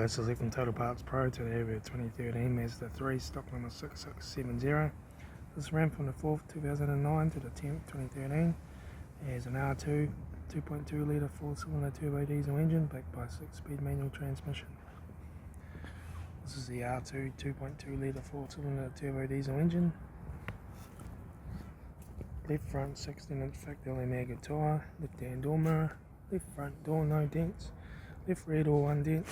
This is Litre from Total Parts Pro. Today we have 2013 Mazda 3, stock number 6670. This ran from the 4th 2009 to the 10th 2013. It has an R2 2.2 litre 4-cylinder turbo diesel engine backed by a 6-speed manual transmission. This is the R2 2.2 litre 4-cylinder turbo diesel engine. Left front 16-inch factory maggot tyre, left hand door mirror, left front door no dents, left rear door 1 dent,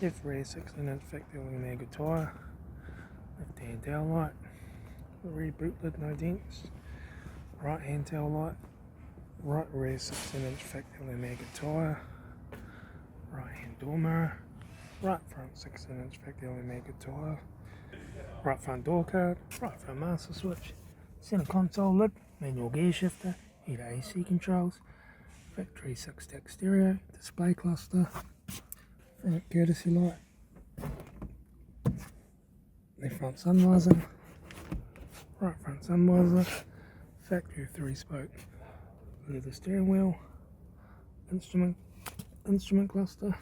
left rear 16-inch factory maggot tyre, left hand tail light, rear boot lid no dents, right hand tail light, right rear 16-inch factory maggot tyre, right hand door mirror, right front 16-inch factory maggot tyre, right front door card, right front master switch, centre console lid, manual gear shifter, heater AC controls, factory 6-stack stereo, display cluster, front courtesy light, left front sun visor, right front sun visor, factory 3-spoke leather steering wheel, instrument cluster,